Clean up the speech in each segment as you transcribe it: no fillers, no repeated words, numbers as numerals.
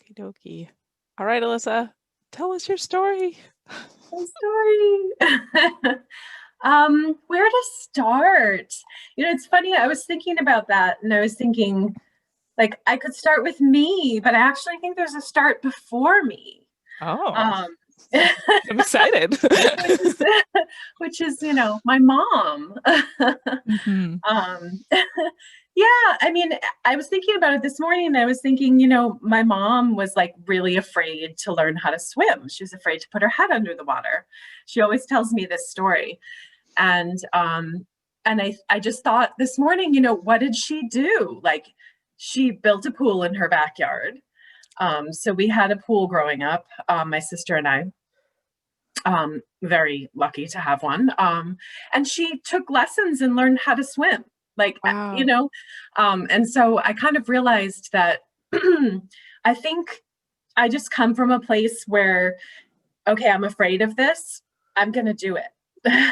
Okie dokie. All right, Alyssa, tell us your story. My story. Where to start? It's funny. I was thinking about that, and I was thinking, like, I could start with me, but I actually think there's a start before me. Oh, Um, I'm excited. which is, which is, my mom. hmm Um, yeah, I mean, I was thinking about it this morning, and I was thinking, my mom was like really afraid to learn how to swim. She was afraid to put her head under the water. She always tells me this story. And I just thought this morning, what did she do? Like, she built a pool in her backyard. So we had a pool growing up, my sister and I. Very lucky to have one. And she took lessons and learned how to swim. Like, Wow. and so I kind of realized that I think I just come from a place where, okay, I'm afraid of this. I'm going to do it.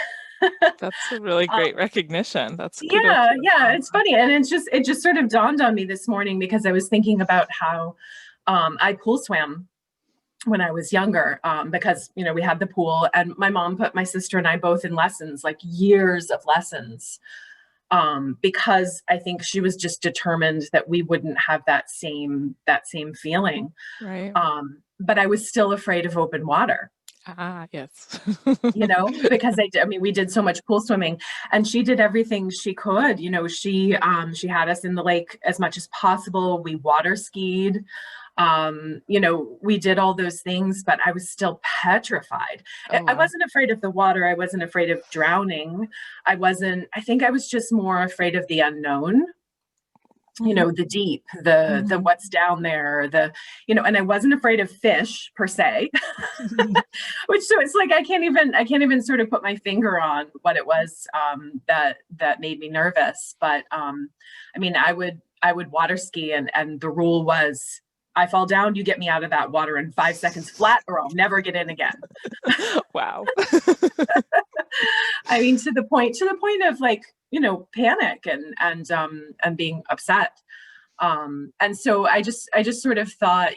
That's a really um, great recognition. That's kudos yeah, to your yeah, mom. it's funny. And it just sort of dawned on me this morning because I was thinking about how I pool swam when I was younger, because we had the pool, and my mom put my sister and I both in lessons, like years of lessons, because I think she was just determined that we wouldn't have that same feeling. Right. But I was still afraid of open water. Ah, yes. Because I mean, we did so much pool swimming, and she did everything she could. She had us in the lake as much as possible. We water skied. We did all those things, but I was still petrified. Oh, I wow. wasn't afraid of the water. I wasn't afraid of drowning. I think I was just more afraid of the unknown, Mhm. the deep, the Mhm. what's down there, and I wasn't afraid of fish per se. Which, so it's like I can't even sort of put my finger on what it was, that made me nervous. But I mean, I would water ski, and the rule was, I fall down, you get me out of that water in 5 seconds flat, or I'll never get in again. Wow. I mean, to the point of, like, panic and being upset. And so I just sort of thought,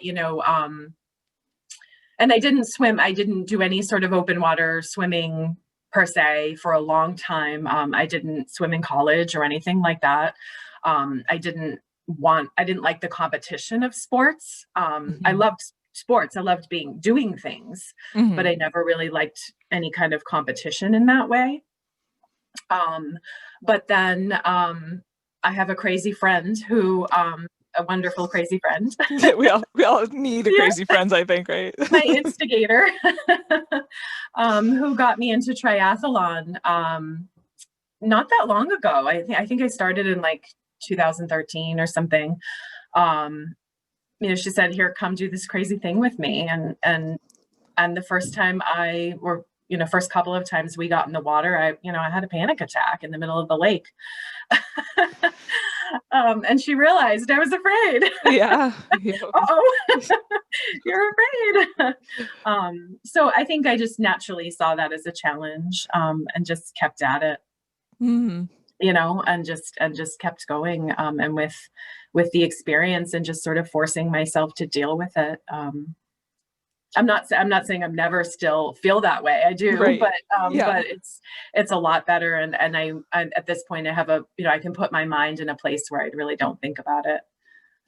and I didn't do any sort of open water swimming per se for a long time. I didn't swim in college or anything like that. I didn't like the competition of sports. I Mhm. loved sports. I loved doing things, but I Mhm. never really liked any kind of competition in that way. Um, but then I have a crazy friend a wonderful crazy friend. Yeah, we all need a Yeah, crazy friends, I think, right? my instigator, who got me into triathlon, not that long ago. I think I started in like 2013 or something. Um, she said, "Here, come do this crazy thing with me." And the first couple of times we got in the water, I had a panic attack in the middle of the lake. And she realized I was afraid. Yeah. Yeah. Oh, you're afraid. So I think I just naturally saw that as a challenge, and just kept at it, Mhm. and just kept going, and with the experience and just sort of forcing myself to deal with it. I'm not saying I'm never still feel that way. I do, Right. but Yeah. it's a lot better. And I at this point, I have I can put my mind in a place where I really don't think about it,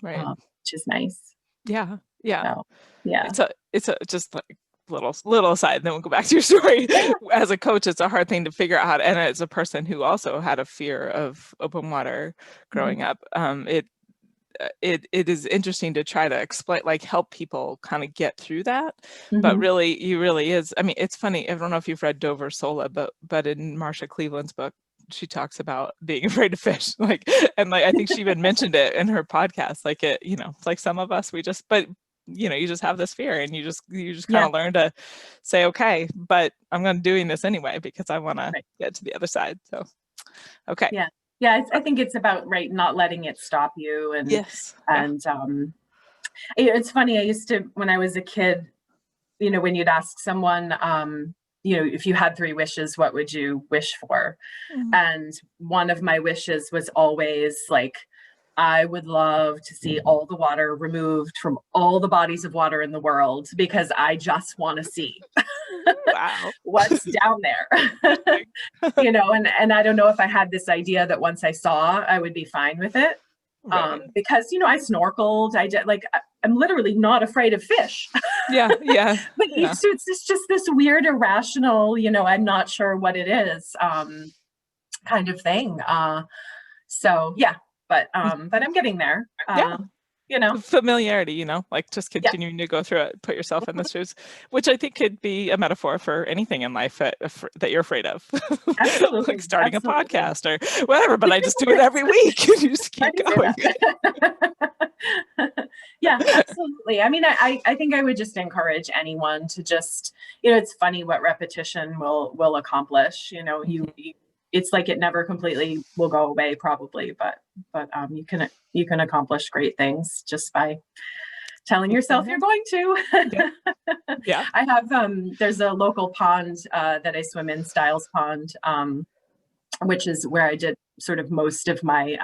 Right. which is nice. Yeah. Yeah. So yeah. It's a just like little aside, then we'll go back to your story. Yeah. As a coach, it's a hard thing to figure out, and as a person who also had a fear of open water growing Mhm. up, it is interesting to try to explain, like, help people kind of get through that. But Mhm. really, you really is. I mean, it's funny. I don't know if you've read Dover Sola, but in Marsha Cleveland's book, she talks about being afraid of fish, like, and like I think she even mentioned it in her podcast. Like, it's like some of us, we just, but you just have this fear, and you just kind Yeah. of learn to say, okay, but I'm going to doing this anyway because I want to Right. get to the other side. So, okay. Yeah. Yeah. I think it's about, right, not letting it stop you. and Yes. Yeah. and it's funny. I used to, when I was a kid, when you'd ask someone, if you had three wishes, what would you wish for? Mhm. And one of my wishes was always like I would love to see all the water removed from all the bodies of water in the world, because I just want to see Wow. what's down there. You know, and I don't know if I had this idea that once I saw, I would be fine with it. Right. Because, you know, I snorkeled, I did, like, I'm literally not afraid of fish. Yeah. Yeah. But Yeah. it's just this weird, irrational, you know, I'm not sure what it is, kind of thing. So yeah, but I'm getting there. Yeah. You know, Familiarity, you know, like just yeah, continuing to go through it, put yourself in the shoes, which I think could be a metaphor for anything in life that you're afraid of. absolutely, Like starting a absolutely. podcast or whatever, but I just do it every week and you just Why keep do you going. say that? Yeah, absolutely. I mean, I think I would just encourage anyone to just, you know, it's funny what repetition will accomplish. You know, you it's like it never completely will go away probably, but you can accomplish great things just by telling Keep yourself going you're on. going to. Yeah. Yeah. I have there's a local pond that I swim in, Styles Pond, which is where I did sort of most of my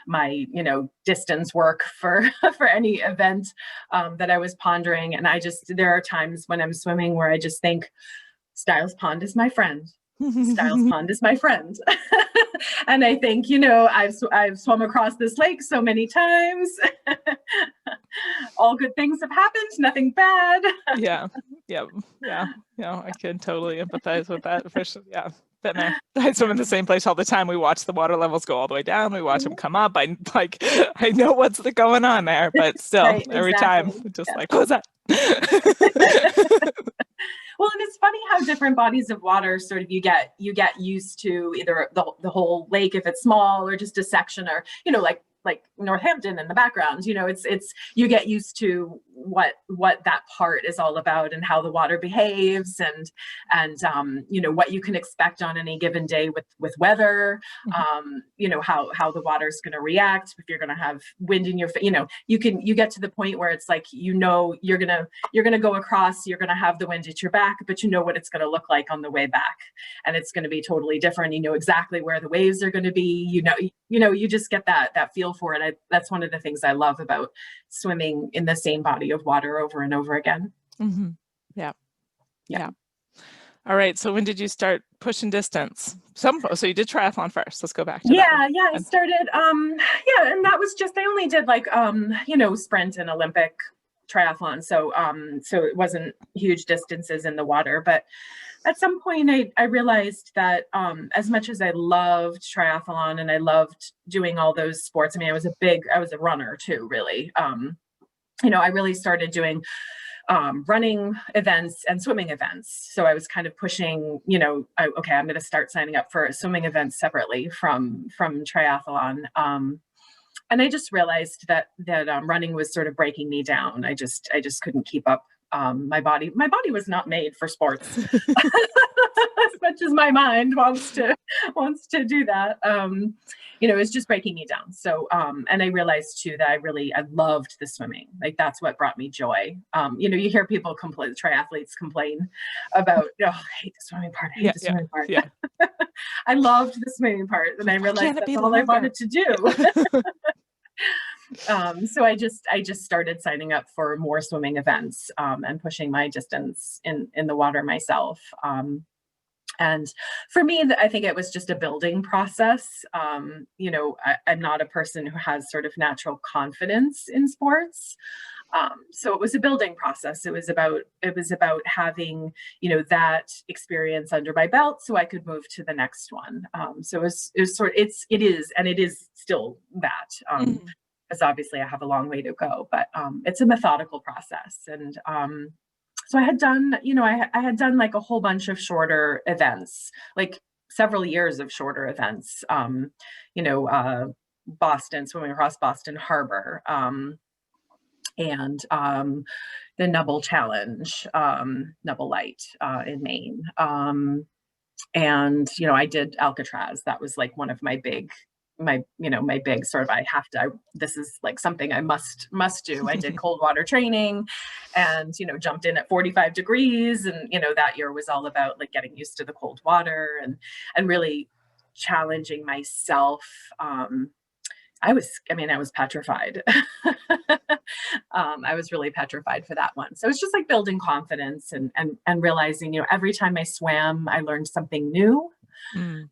my, you know, distance work for for any event that I was pondering. And I just, there are times when I'm swimming where I just think, Styles Pond is my friend. Styles Pond is my friend. And I think, you know, I've swum across this lake so many times. All good things have happened, nothing bad. Yeah. Yeah. Yeah. Yeah. I can totally empathize with that. For sure. Yeah. Been there. I swim in the same place all the time. We watch the water levels go all the way down. We watch them come up. I like, I know what's going on there, but still Right, every time exactly. just Yeah. like, what was that? Well, and it's funny how different bodies of water sort of you get used to either the whole lake if it's small, or just a section, or, you know, like Northampton in the background. You know, it's you get used to what that part is all about, and how the water behaves, and you know, what you can expect on any given day with weather. You know, how the water is going to react, if you're going to have wind in your, you know, you get to the point where it's like, you know, you're gonna go across, you're gonna have the wind at your back, but you know what it's going to look like on the way back, and it's going to be totally different. You know exactly where the waves are going to be. You know, you just get that feel for it. That's one of the things I love about swimming in the same body of water over and over again. Mm-hmm. Yeah. Yeah. Yeah. All right. So when did you start pushing distance? So you did triathlon first. Let's go back to that. Yeah, I started yeah, and that was just, I only did like you know, sprint and Olympic triathlon. So it wasn't huge distances in the water, but at some point I realized that as much as I loved triathlon and I loved doing all those sports, I mean, I was a runner too, really. You know, I really started doing running events and swimming events. So I was kind of pushing, you know, okay, I'm going to start signing up for swimming events separately from triathlon. And I just realized that running was sort of breaking me down. I just couldn't keep up. My body was not made for sports as much as my mind wants to do that. You know, it's just breaking me down. So and I realized too that I loved the swimming. Like, that's what brought me joy. You know, you hear people complain, triathletes complain about, oh, I hate the swimming part, I hate the swimming part. Yeah. I loved the swimming part, and I realized that's all I wanted to do. So I just started signing up for more swimming events, and pushing my distance in the water myself. And for me, I think it was just a building process. You know, I'm not a person who has sort of natural confidence in sports. So it was a building process. It was about having, you know, that experience under my belt so I could move to the next one. So it is still that. Because obviously I have a long way to go, but it's a methodical process. And so I had done, you know, I had done like a whole bunch of shorter events, like several years of shorter events. You know, Boston, swimming across Boston Harbor, and the Nibble Challenge, Nibble Light in Maine. And, you know, I did Alcatraz. That was like one of my big sort of, this is like something I must do. I did cold water training, and, you know, jumped in at 45 degrees. And, you know, that year was all about like getting used to the cold water and really challenging myself, I was petrified. I was really petrified for that one. So it's just like building confidence and realizing, every time I swam, I learned something new. Mm.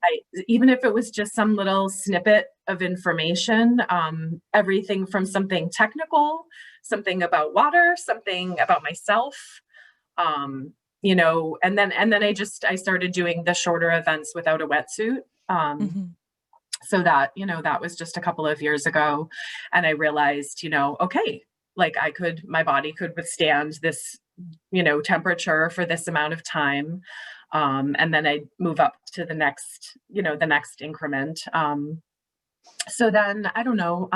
Even if it was just some little snippet of information, everything from something technical, something about water, something about myself, and then I started doing the shorter events without a wetsuit. Mm-hmm. So that was just a couple of years ago. And I realized, okay, like my body could withstand this, temperature for this amount of time. And then I move up to the next increment. So then I don't know,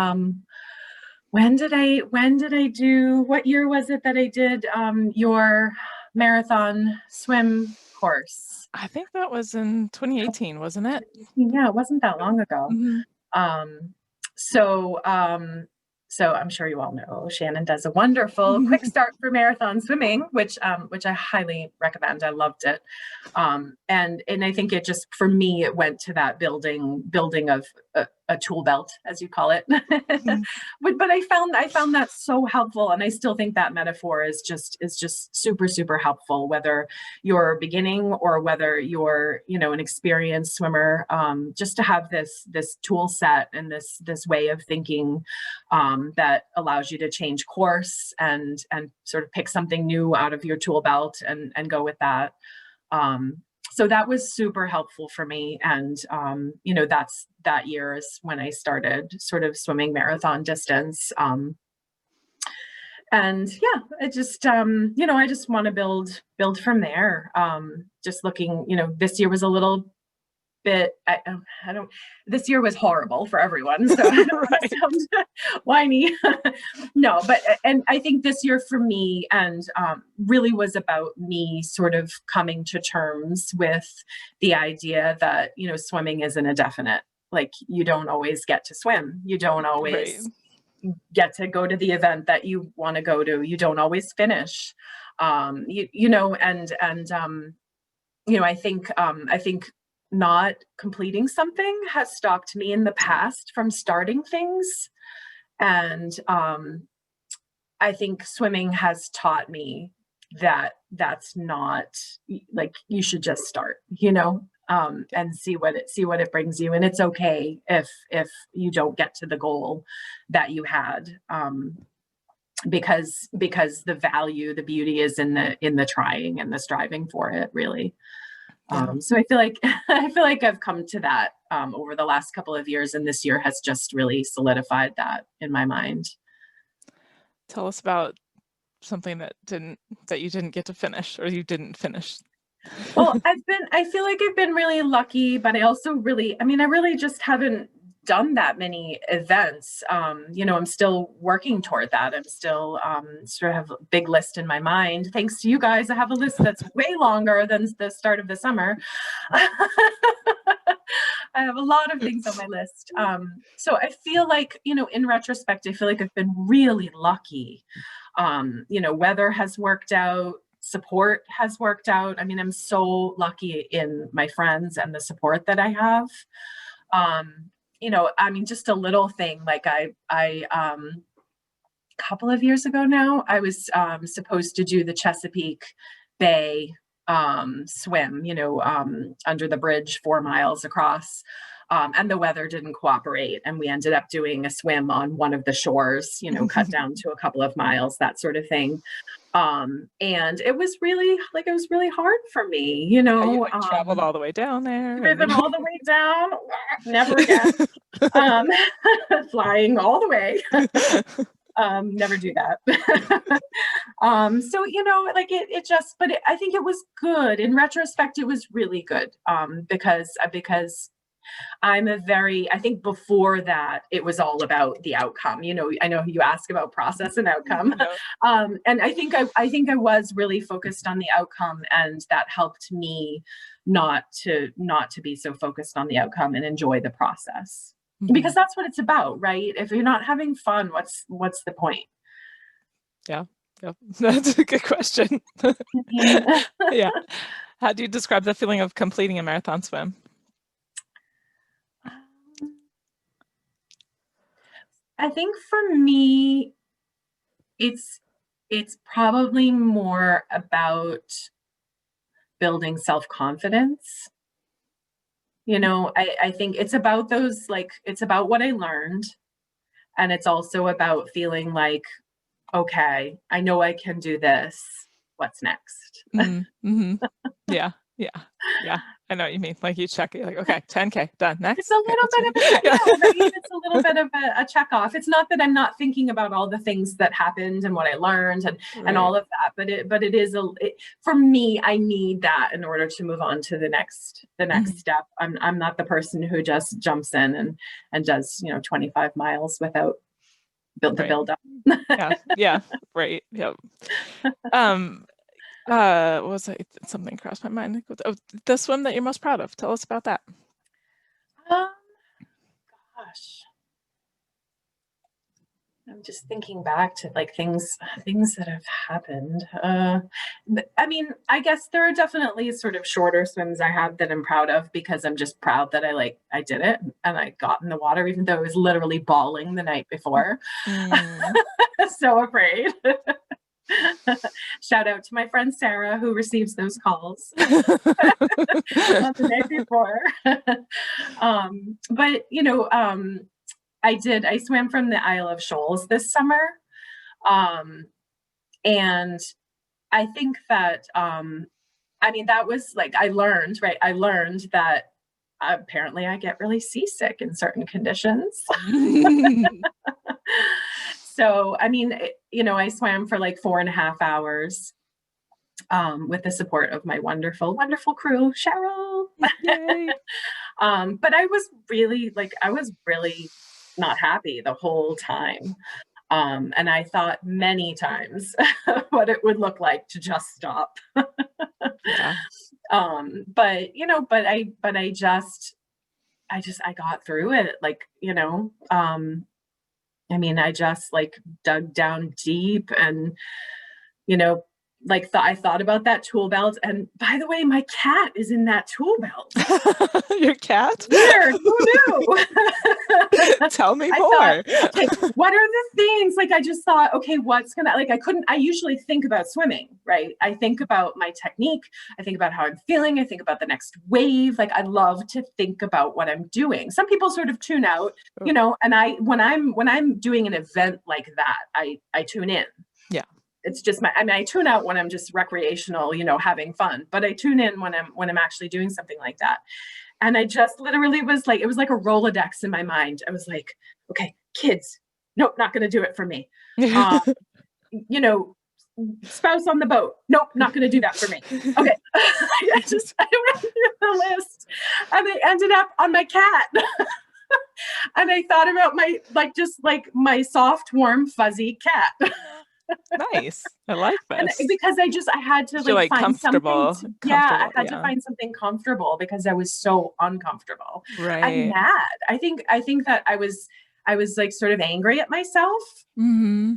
what year was it that I did, your marathon swim course? I think that was in 2018, wasn't it? Yeah, it wasn't that long ago. Mm-hmm. Um, so, so I'm sure you all know Shannon does a wonderful quick start for marathon swimming, which I highly recommend. I loved it. And I think it just, for me, it went to that building of a tool belt, as you call it. But I found that so helpful. And I still think that metaphor is just super, super helpful, whether you're beginning or whether you're, an experienced swimmer, just to have this tool set and this way of thinking, that allows you to change course and sort of pick something new out of your tool belt and go with that. So that was super helpful for me. And, that year is when I started sort of swimming marathon distance. And yeah, I just, I just want to build from there. Just looking, this year was a little bit, I don't, this year was horrible for everyone. So I don't want to sound whiny. No, and I think this year for me and really was about me sort of coming to terms with the idea that, swimming isn't a definite. Like, you don't always get to swim. You don't always get to go to the event that you want to go to. You don't always finish. I think not completing something has stopped me in the past from starting things. And I think swimming has taught me that that's not, like, you should just start, and see what it brings you. And it's okay if you don't get to the goal that you had, because the beauty is in the trying and the striving for it, really. So I feel like I've come to that over the last couple of years, and this year has just really solidified that in my mind. Tell us about something that you didn't get to finish, or you didn't finish. Well, I feel like I've been really lucky, but I also I really just haven't done that many events. I'm still working toward that. I'm still sort of have a big list in my mind. Thanks to you guys, I have a list that's way longer than the start of the summer. I have a lot of things on my list. So I feel like, in retrospect, I feel like I've been really lucky. Weather has worked out. Support has worked out. I mean, I'm so lucky in my friends and the support that I have. Just a little thing, like a couple of years ago now, I was supposed to do the Chesapeake Bay swim, under the bridge 4 miles across. And the weather didn't cooperate. And we ended up doing a swim on one of the shores, cut down to a couple of miles, that sort of thing. And it was really hard for me, you traveled all the way down there. Driven all the way down, never again. Flying all the way. Never do that. So, I think it was good. In retrospect, it was really good. Because I think before that, it was all about the outcome. I know you ask about process and outcome. And I think I was really focused on the outcome, and that helped me not to be so focused on the outcome and enjoy the process. Mm-hmm. Because that's what it's about, right? If you're not having fun, what's the point? Yeah. That's a good question. Yeah. How do you describe the feeling of completing a marathon swim? I think for me, it's probably more about building self-confidence. You know, I think it's about those, like, it's about what I learned. And it's also about feeling like, okay, I know I can do this. What's next? Mm-hmm. Yeah. Yeah. Yeah. I know what you mean. Like you check it, like, okay, 10K done. It's Next. a Okay, little let's bit of a see. check, yeah, right? It's a little bit of a check off. It's not that I'm not thinking about all the things that happened and what I learned and Right. all of that, but it is for me, I need that in order to move on to the next step. I'm not the person who just jumps in and does, 25 miles without the Right. build up. Yeah. Yeah. Right. Yep. What was it? Something crossed my mind. Oh, the swim that you're most proud of. Tell us about that. Um, Gosh. I'm just thinking back to like things that have happened. I mean, I guess there are definitely sort of shorter swims I have that I'm proud of because I'm just proud that I did it and I got in the water, even though I was literally bawling the night before. Mm. So afraid. Shout out to my friend Sarah who receives those calls on the night before. But I swam from the Isle of Shoals this summer. And I think that, I mean, that was like, I learned, right? I learned that apparently I get really seasick in certain conditions. So, I mean, I swam for like 4.5 hours with the support of my wonderful, wonderful crew, Cheryl. Yay. But I was really not happy the whole time. And I thought many times what it would look like to just stop. Yeah. But I got through it. Like, I mean, I just like dug down deep and, you know, like I thought about that tool belt. And by the way, my cat is in that tool belt. Your cat? Weird. Who knew? Tell me I more. thought, okay, what are the things? Like, I just thought, okay, I usually think about swimming, right? I think about my technique. I think about how I'm feeling. I think about the next wave. Like, I love to think about what I'm doing. Some people sort of tune out, and when I'm doing an event like that, I tune in. Yeah. It's just I tune out when I'm just recreational, having fun, but I tune in when I'm actually doing something like that. And I just literally was like, it was like a Rolodex in my mind. I was like, okay, kids, nope, not going to do it for me. Spouse on the boat, nope, not going to do that for me. Okay. I went through the list and I ended up on my cat. And I thought about my soft, warm, fuzzy cat. Nice. I like And this. because I had to Like find comfortable. something. Comfortable. I had to find something comfortable because I was so uncomfortable. I'm Right. mad. I think that I was like sort of angry at myself. Mm-hmm.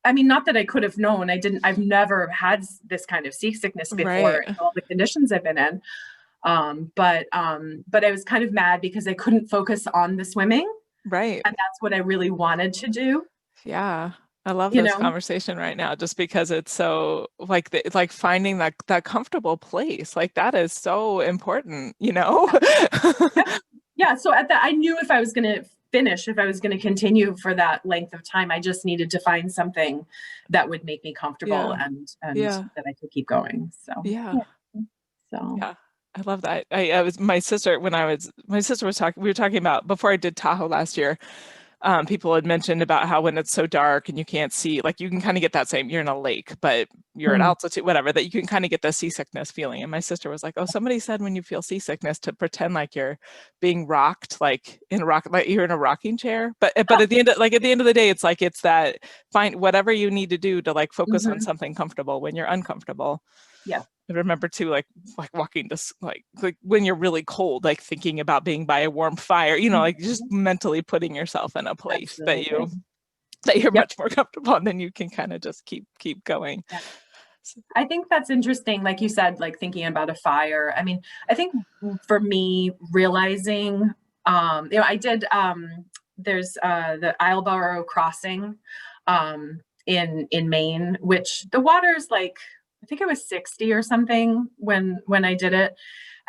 I mean, not that I could have known. I've never had this kind of seasickness before Right. in all the conditions I've been in. But I was kind of mad because I couldn't focus on the swimming. Right. And that's what I really wanted to do. Yeah. I love this conversation right now just because it's so like finding that comfortable place. Like that is so important, Yeah. So I knew if I was going to finish, if I was going to continue for that length of time, I just needed to find something that would make me comfortable and that I could keep going. So, yeah. So, yeah. I love that. I was my sister was talking, we were talking about before I did Tahoe last year. People had mentioned about how when it's so dark and you can't see, like you can kind of get that same, you're in a lake, but you're at altitude, whatever, that you can kind of get the seasickness feeling. And my sister was like, oh, somebody said when you feel seasickness to pretend like you're being rocked, like you're in a rocking chair. But at the end of the day, it's like, it's that find whatever you need to do to like focus on something comfortable when you're uncomfortable. Yeah. I remember too, like walking to like when you're really cold, like thinking about being by a warm fire, like just mentally putting yourself in a place that you're much more comfortable, and then you can kind of just keep going. Yeah. I think that's interesting. Like you said, like thinking about a fire. I mean, I think for me realizing, I did there's the Islesboro crossing in Maine, which the water's like, I think it was 60 or something when I did it.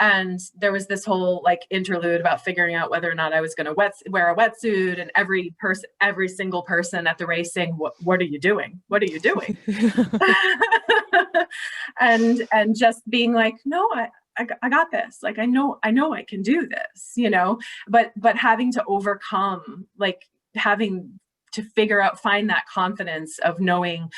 And there was this whole like interlude about figuring out whether or not I was going to wear a wetsuit, and every single person at the race saying, what are you doing? What are you doing? and just being like, no, I got this. Like, I know I can do this, you know, but having to overcome, like having to find that confidence of knowing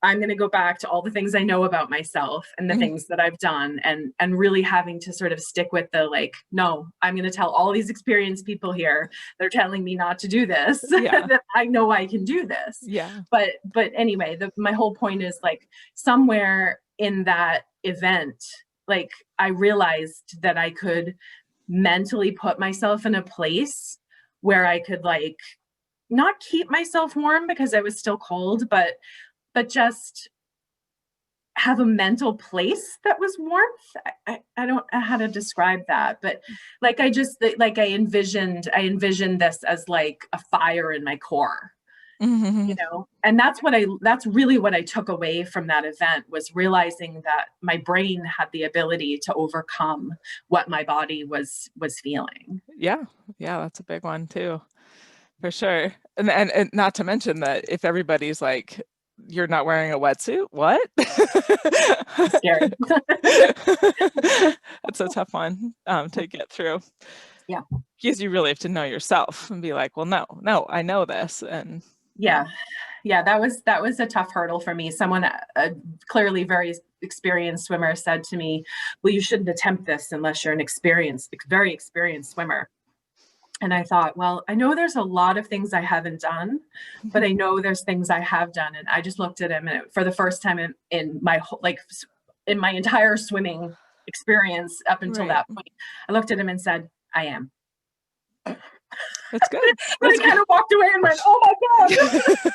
I'm going to go back to all the things I know about myself and the things that I've done, and really having to sort of stick with the, like, no, I'm going to tell all these experienced people here, they're telling me not to do this, that I know I can do this. Yeah. But anyway, my whole point is, like, somewhere in that event, like, I realized that I could mentally put myself in a place where I could, like, not keep myself warm because I was still cold, but just have a mental place that was warmth. I don't know how to describe that, but like, I envisioned this as like a fire in my core, you know? And that's really what I took away from that event, was realizing that my brain had the ability to overcome what my body was feeling. Yeah. That's a big one too, for sure. And not to mention that if everybody's like, you're not wearing a wetsuit, what? Scary. That's a tough one to get through. Yeah. Because you really have to know yourself and be like, well, no, I know this. And yeah, that was a tough hurdle for me. Someone, a clearly very experienced swimmer, said to me, well, you shouldn't attempt this unless you're very experienced swimmer. And I thought, well, I know there's a lot of things I haven't done, but I know there's things I have done. And I just looked at him, and for the first time in my entire swimming experience up until that point, I looked at him and said, I am. That's good. I kind of walked away and went, oh my God,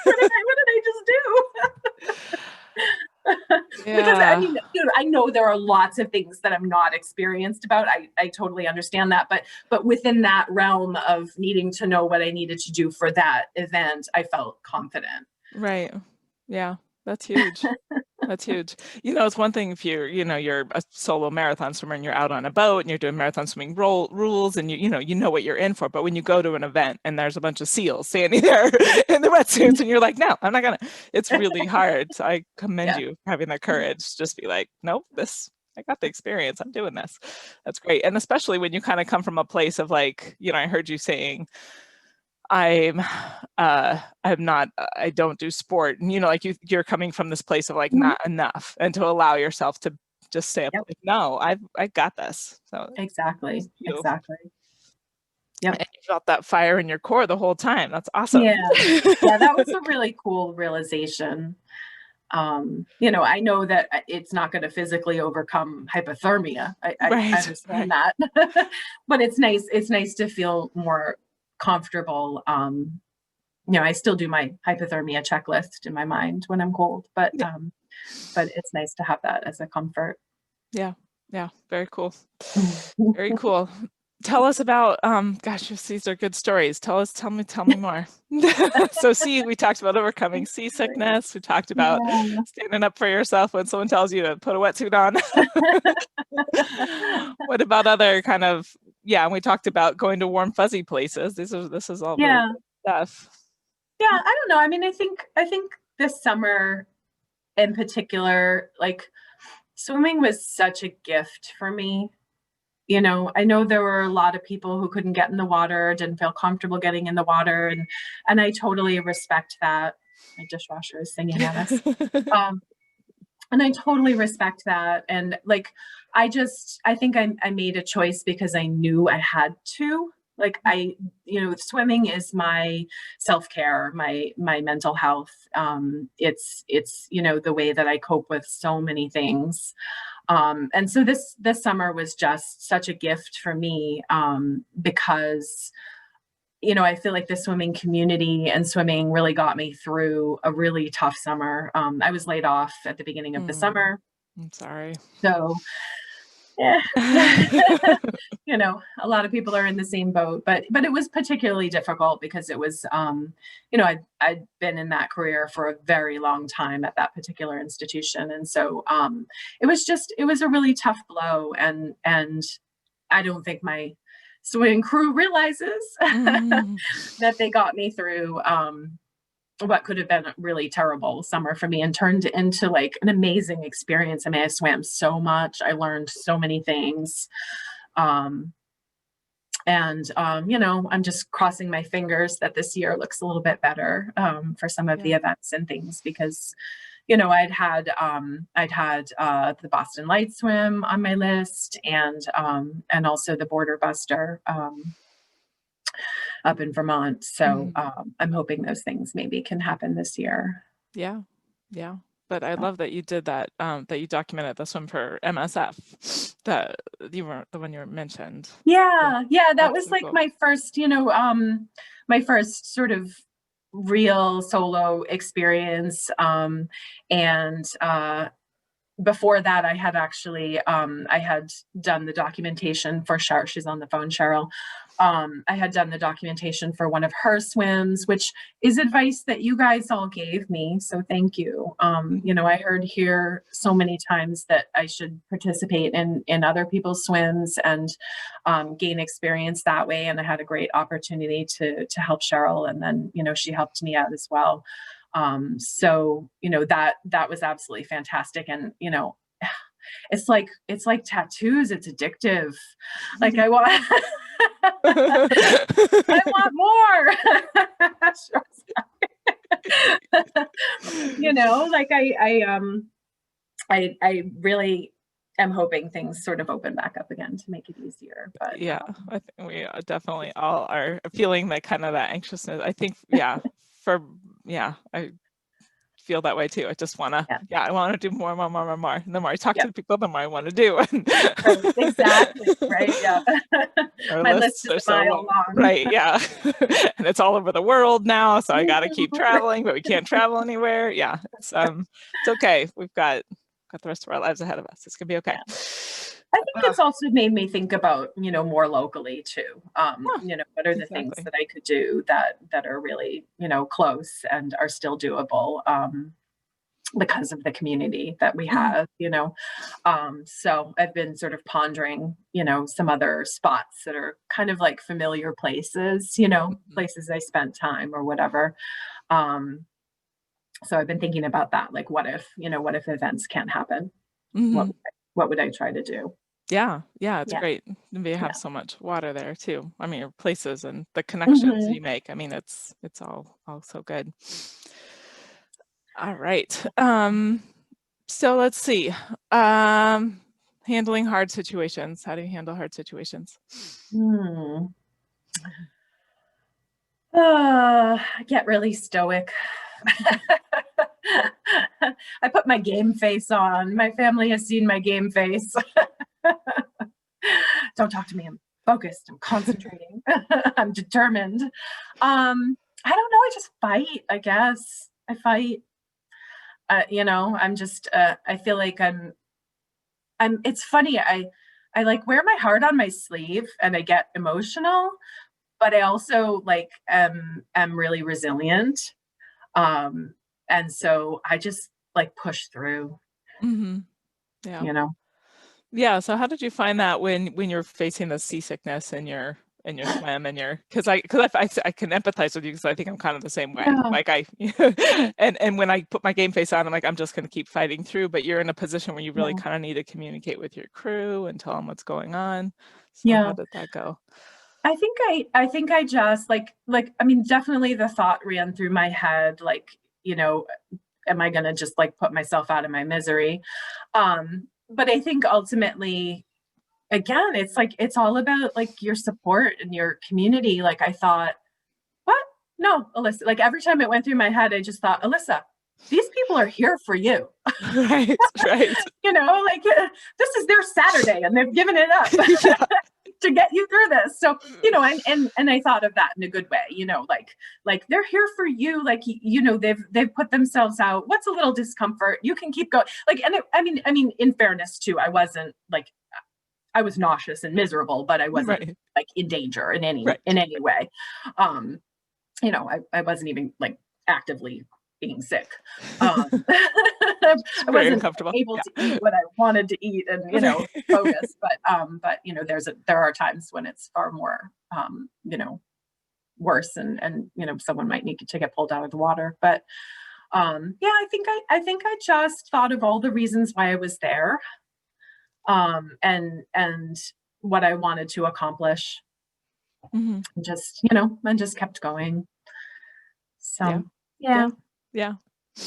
what did I just do? Because, I mean, dude, I know there are lots of things that I'm not experienced about. I totally understand that. But within that realm of needing to know what I needed to do for that event, I felt confident. Right. Yeah. That's huge. That's huge. You know, it's one thing if you're a solo marathon swimmer and you're out on a boat and you're doing marathon swimming rules and you know what you're in for. But when you go to an event and there's a bunch of SEALs standing there in the wetsuits and you're like, no, I'm not gonna. It's really hard. So I commend you for having that courage. Just be like, nope, I got the experience. I'm doing this. That's great. And especially when you kind of come from a place of like, I heard you saying, I don't do sport, and like you're coming from this place of like not enough, and to allow yourself to just say, like, no, I got this. So exactly. Yeah, and you felt that fire in your core the whole time. That's awesome. Yeah, that was a really cool realization. I know that it's not going to physically overcome hypothermia. I understand that, but it's nice to feel more comfortable. I still do my hypothermia checklist in my mind when I'm cold, but it's nice to have that as a comfort. Yeah. Very cool. Very cool. Tell us about, gosh, these are good stories. Tell me more. So we talked about overcoming seasickness. We talked about standing up for yourself when someone tells you to put a wetsuit on. What about other kind of, and we talked about going to warm, fuzzy places. This is all really good stuff. Yeah, I don't know. I mean, I think this summer in particular, like, swimming was such a gift for me. I know there were a lot of people who couldn't get in the water, didn't feel comfortable getting in the water, and I totally respect that. My dishwasher is singing at us. And I totally respect that. And like, I think I made a choice because I knew I had to. Like, swimming is my self-care, my mental health. It's the way that I cope with so many things. And so this summer was just such a gift for me, because, I feel like the swimming community and swimming really got me through a really tough summer. I was laid off at the beginning of the summer. I'm sorry. So Yeah. You know, a lot of people are in the same boat, but it was particularly difficult because it was, you know, I'd been in that career for a very long time at that particular institution. And so it was a really tough blow. And I don't think my swimming crew realizes Mm. that they got me through what could have been a really terrible summer for me and turned into like an amazing experience. I mean, I swam so much. I learned so many things. Um, you know, I'm just crossing my fingers that this year looks a little bit better for some of the Yeah. events and things because, you know, I'd had the Boston Light Swim on my list and also the Border Buster up in Vermont. So Mhm. I'm hoping those things maybe can happen this year. Yeah. Yeah. But I love that you did that, that you documented this one for MSF, that you were the one you mentioned. Yeah, Yeah, that that's was so like cool. my first, you know, my first sort of real solo experience. And before that, I had actually I had done the documentation for Cheryl. She's on the phone, Cheryl. I had done the documentation for one of her swims, which is advice that you guys all gave me. So thank you. You know, Mhm. I heard here so many times that I should participate in other people's swims and gain experience that way. And I had a great opportunity to help Cheryl, and then you know she helped me out as well. So you know that was absolutely fantastic. And you know, it's like tattoos, it's addictive. Like I want I want more. You know, like I really am hoping things sort of open back up again to make it easier. But Yeah, I think we definitely all are feeling that kind of that anxiousness. I think, yeah, for yeah, I feel that way too. I just wanna, yeah, yeah, I want to do more, more, more, more, more. And the more I talk to yep, the people, the more I want to do. right, exactly, right, yeah. Our My list lists is are a so mile long, long. right? Yeah, and it's all over the world now, so I got to keep traveling, but we can't travel anywhere. Yeah, it's okay. We've got the rest of our lives ahead of us. It's gonna be okay. Yeah. I think Uh, it's also made me think about, you know, more locally too. yeah, You know, what are the things exactly. that I could do that are really, you know, close and are still doable because of the community that we Mhm, have, you know. So I've been sort of pondering, you know, some other spots that are kind of like familiar places, you know, mhm, places I spent time or whatever. Um, so I've been thinking about that. Like, what if, you know, what if events can't happen? What mhm. what would I try to do? Yeah, yeah, it's Yeah. great. We have Yeah. so much water there too. I mean, your places and the connections Mhm. you make. I mean, it's all so good. All right. So let's see. Um, handling hard situations. How do you handle hard situations? Hmm. Get really stoic. I put my game face on. My family has seen my game face. Don't talk to me. I'm focused. I'm concentrating. I'm determined. I don't know. I just fight, I guess. I fight. You know, I'm just I feel like it's funny. I like wear my heart on my sleeve and I get emotional, but I also like am really resilient. Um, and so I just like push through, Hmm. Yeah. you know. Yeah, so how did you find that when you're facing the seasickness in your swim and your because I can empathize with you because I think I'm kind of the same way. Yeah, Like I and when I put my game face on, I'm like I'm just going to keep fighting through. But you're in a position where you really yeah, kind of need to communicate with your crew and tell them what's going on. So how yeah. did that go? I think I just like I mean definitely the thought ran through my head like, you know, am I going to just like put myself out of my misery? But I think ultimately again it's like it's all about like your support and your community. Like I thought, what? No, Alyssa, like every time it went through my head I just thought, Alyssa, these people are here for you. Right, right. You know, like this is their Saturday and they've given it up Yeah. to get you through this. So, you know, and I thought of that in a good way, you know, like they're here for you. Like, you know, they've put themselves out. What's a little discomfort? You can keep going. Like, and I mean, in fairness too, I wasn't like I was nauseous and miserable, but I wasn't Right. like in danger in Right. any way. Um, you know, I wasn't even like actively being sick. It's I very wasn't uncomfortable. able to eat Yeah. what I wanted to eat and, you know, Right. focus. But you know, there are times when it's far more, you know, worse, and you know, someone might need to get pulled out of the water. But yeah, I think I just thought of all the reasons why I was there, and what I wanted to accomplish, Mhm. and just, you know, and just kept going. Yeah. So yeah, Yeah. Yeah. I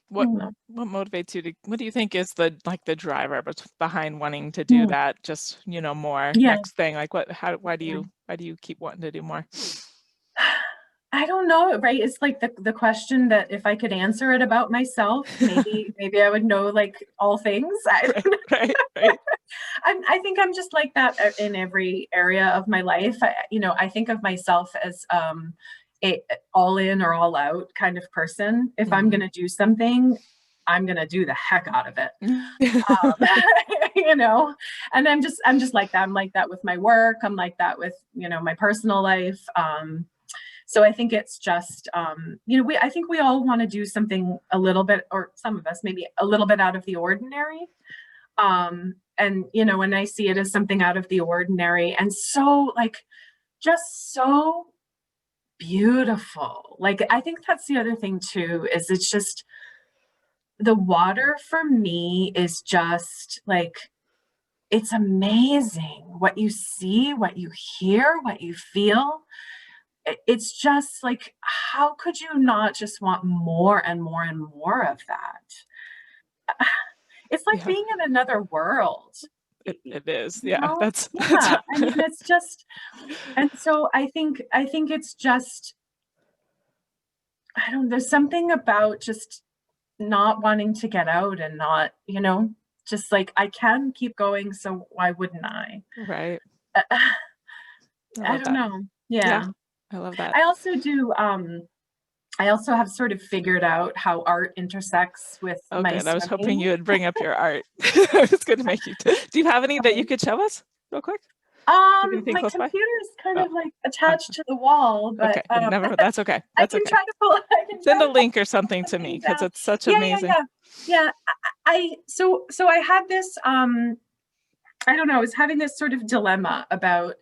What don't know. what motivates you to what do you think is the like the driver behind wanting to do Mm, that just, more yeah, next thing? Like what how yeah. why do you keep wanting to do more? I don't know, right? It's like the question that if I could answer it about myself, maybe I would know like all things. I Right, right, right. I think I'm just like that in every area of my life. You know, I think of myself as a all in or all out kind of person. If I'm Mhm. going to do something, I'm going to do the heck out of it. Mhm. You know, and I'm just like that. I'm like that with my work. I'm like that with, you know, my personal life. So I think it's just, you know, I think we all want to do something a little bit, or some of us maybe a little bit out of the ordinary. And, you know, when I see it as something out of the ordinary and so like, just so beautiful. Like, I think that's the other thing too, is it's just the water for me is just like, it's amazing what you see, what you hear, what you feel. It's just like, how could you not just want more and more and more of that? It's like Yeah, being in another world, it is. you Yeah, know? that's Yeah, I mean, it's just, and so I think it's just, I don't, there's something about just not wanting to get out and not, you know, just like I can keep going, so why wouldn't I? right. Uh, I I love don't that. know. Yeah, Yeah. I love that. I also do, I also have sort of figured out how art intersects with Oh, my good. I was hoping swimming. you would bring up your art. I was gonna make you do you have any that you Um, could show us real quick? Do you have anything my close by? computer is kind Oh, of like oh, attached to the wall, okay. but Never that's okay. I That's can okay. try to pull I can Send try a to pull link or something to me something because down. it's such Yeah, yeah, amazing. yeah. Yeah. So I had this I don't know, I was having this sort of dilemma about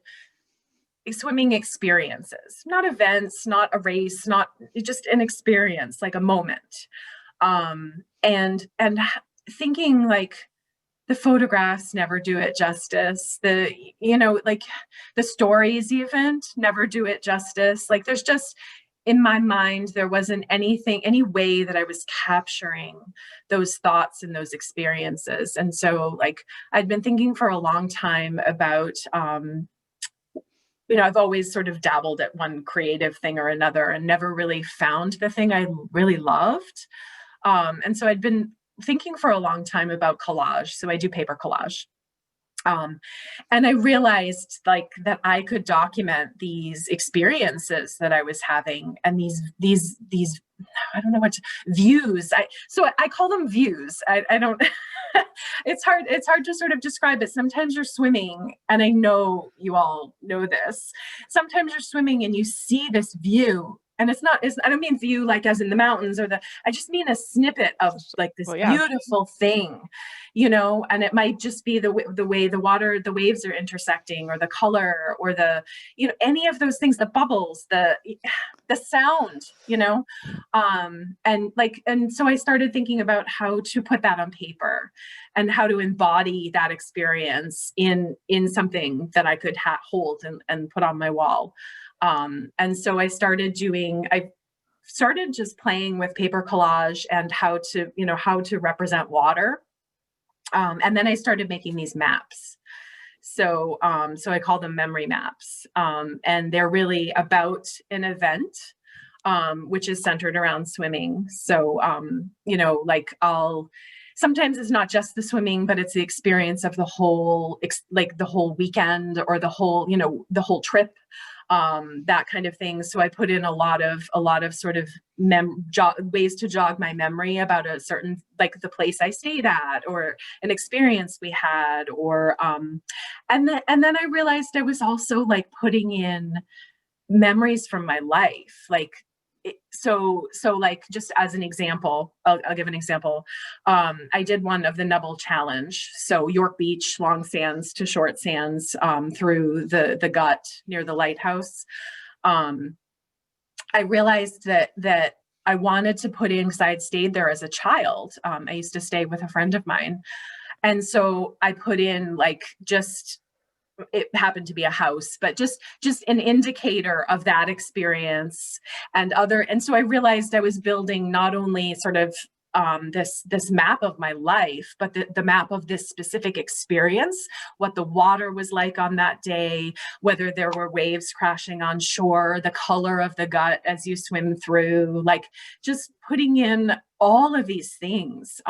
swimming experiences, not events, not a race, not just an experience, like a moment. And thinking like the photographs never do it justice, the, you know, like the stories even never do it justice. Like there's just, in my mind there wasn't anything, any way that I was capturing those thoughts and those experiences. And so like I'd been thinking for a long time about, you know, I've always sort of dabbled at one creative thing or another and never really found the thing I really loved. And so I'd been thinking for a long time about collage. So I do paper collage. Um, and I realized like that I could document these experiences that I was having, and these I don't know what to, views. I call them views. I don't it's hard to sort of describe it. Sometimes you're swimming, and I know you all know this. Sometimes you're swimming and you see this view, and I don't mean view like as in the mountains or the, I just mean a snippet of like this Well, yeah. beautiful thing, you know, and it might just be the way the water, the waves are intersecting, or the color, or the, you know, any of those things, the bubbles, the sound, you know. And like, and so I started thinking about how to put that on paper and how to embody that experience in something that I could hold and put on my wall. And so I started just playing with paper collage and how to, you know, how to represent water. And then I started making these maps. So I call them memory maps. And they're really about an event, which is centered around swimming. So, you know, like sometimes it's not just the swimming, but it's the experience of the whole, like the whole weekend or the whole, you know, the whole trip. that kind of thing. So I put in a lot of sort of ways to jog my memory about a certain, like the place I stayed at, or an experience we had, or and then I realized I was also like putting in memories from my life, like so like, just as an example, I'll give an example. I did one of the Nibble challenge, so York Beach, long sands to short sands, through the gut near the lighthouse. I realized that I wanted to put in, because I had stayed there as a child. I used to stay with a friend of mine, and so I put in like, just, it happened to be a house, but just an indicator of that experience. And so I realized I was building not only sort of this map of my life, but the map of this specific experience, what the water was like on that day, whether there were waves crashing on shore, the color of the gut as you swim through, like just putting in all of these things.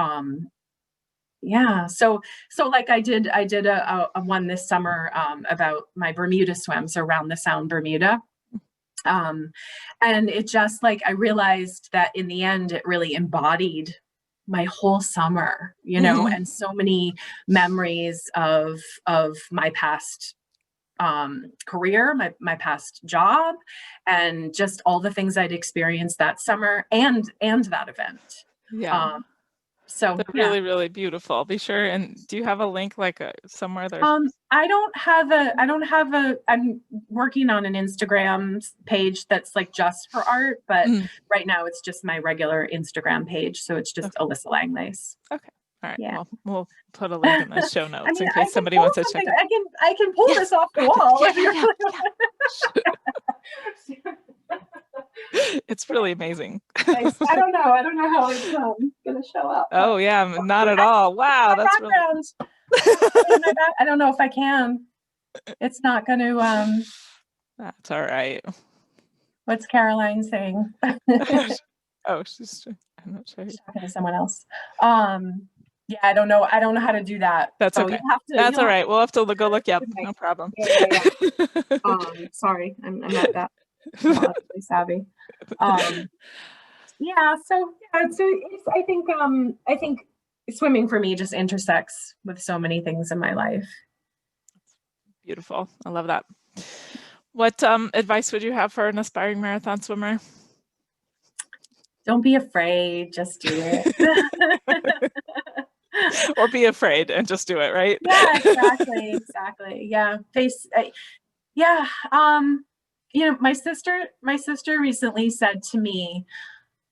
Yeah. So like I did a one this summer, about my Bermuda swims around the Sound Bermuda. And it just, like, I realized that in the end, it really embodied my whole summer, and so many memories of my past career, my past job, and just all the things I'd experienced that summer and that event. Yeah. So They're yeah. really, really beautiful. Be sure, and do you have a link, like somewhere there's I don't have I'm working on an Instagram page that's like just for art, but right now it's just my regular Instagram page. So it's just Alyssa Langlais. Okay. All right. Yeah. Well, we'll put a link in the show notes I mean, in case somebody wants to check it. I can pull this off the wall. It's really amazing. Nice. I don't know how it's gonna show up. Oh yeah, not at all. Wow, that's background. Really... I don't know if I can. It's not going to. That's all right. What's Caroline saying? Oh, I'm not sure. She's talking to someone else. Yeah, I don't know how to do that. That's okay. That's all right. We'll have to go look you up. No problem. Yeah. Sorry, I'm not that savvy. Yeah, so I think swimming for me just intersects with so many things in my life. Beautiful. I love that. What advice would you have for an aspiring marathon swimmer? Don't be afraid, just do it. Or be afraid and just do it, right? Yeah, exactly. Yeah. My sister recently said to me,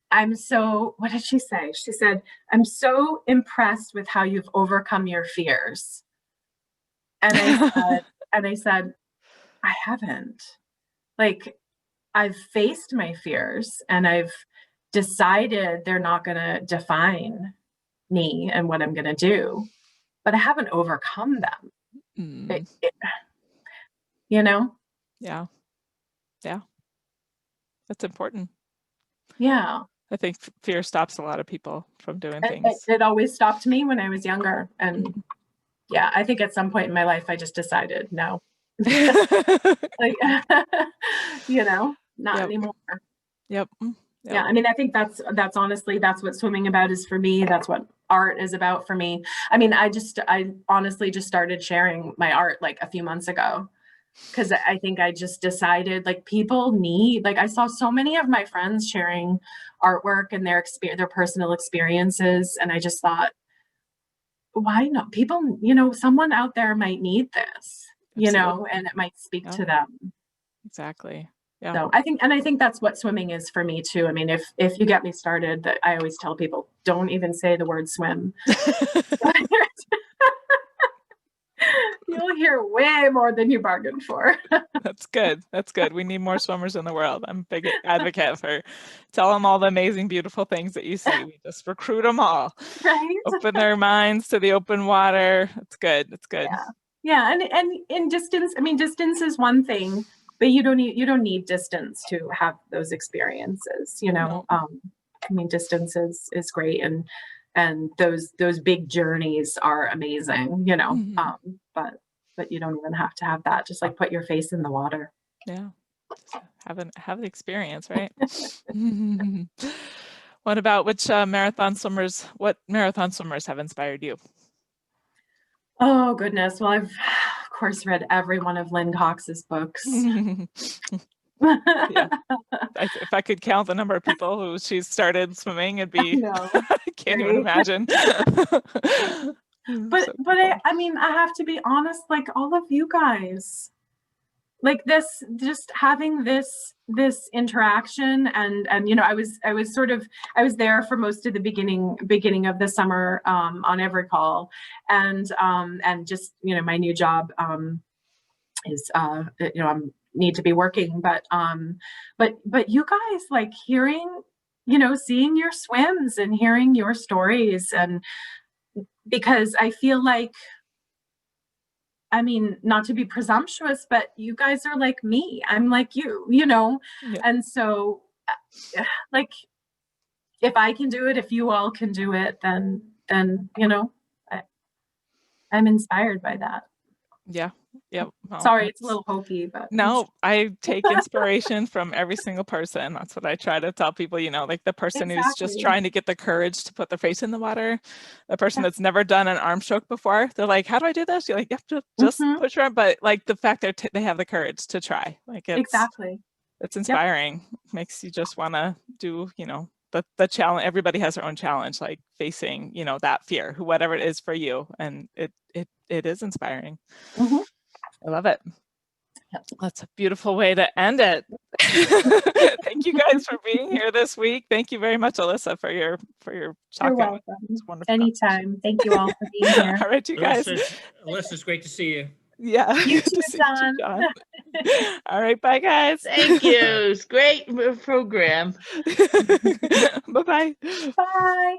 what did she say? She said, "I'm so impressed with how you've overcome your fears." And I said, I haven't. Like, I've faced my fears and I've decided they're not going to define me and what I'm going to do, but I haven't overcome them. Yeah. That's important. Yeah. I think fear stops a lot of people from doing things. It always stopped me when I was younger. And yeah, I think at some point in my life, I just decided, no, not anymore. Yep. Yeah. I mean, I think that's honestly, that's what swimming about is for me. That's what art is about for me. I mean, I honestly just started sharing my art like a few months ago, because I think I just decided, like, people need, like, I saw so many of my friends sharing artwork and their personal experiences. And I just thought, why not? People, someone out there might need this, and it might speak to them. Exactly. Yeah. So I think that's what swimming is for me too. I mean, if you get me started, that I always tell people, don't even say the word swim. You'll hear way more than you bargained for. That's good. We need more swimmers in the world. I'm a big advocate for tell them all the amazing, beautiful things that you see. We just recruit them all. Right. Open their minds to the open water. It's good. Yeah. And in distance, I mean, distance is one thing, but you don't need distance to have those experiences, No. I mean, distance is great, and those big journeys are amazing, but you don't even have to have that. Just like put your face in the water. Yeah. Have the experience, right? What about which marathon swimmers? What marathon swimmers have inspired you? Oh goodness. Well, I've of course read every one of Lynn Cox's books. Yeah, if I could count the number of people who she's started swimming, it'd be I can't even imagine. But I mean, I have to be honest, like all of you guys, like this, just having this interaction, and you know, I was there for most of the beginning of the summer on every call, and just, you know, my new job is you know, I'm need to be working, but you guys, like hearing, you know, seeing your swims and hearing your stories, and because I feel like, I mean, not to be presumptuous, but you guys are like me. I'm like you know? Yeah. And so, like, if I can do it, if you all can do it, then, you know, I'm inspired by that. Yeah. Yep. Well, sorry, it's a little hokey, but no, I take inspiration from every single person. That's what I try to tell people, you know, like the person who's just trying to get the courage to put their face in the water, the person that's never done an arm stroke before. They're like, how do I do this? You're like, you have to just push around. But like the fact that they have the courage to try, like it's inspiring. Makes you just want to do, you know, the challenge. Everybody has their own challenge, like facing, you know, that fear, whatever it is for you. And it is inspiring. I love it. That's a beautiful way to end it. Thank you guys for being here this week. Thank you very much, Alyssa, for your talking. You're welcome. It's wonderful. Anytime. Thank you all for being here. All right, you guys. Alyssa, it's great to see you. Yeah. You too, John. All right, bye, guys. Thank you. It's great program. Bye-bye. Bye.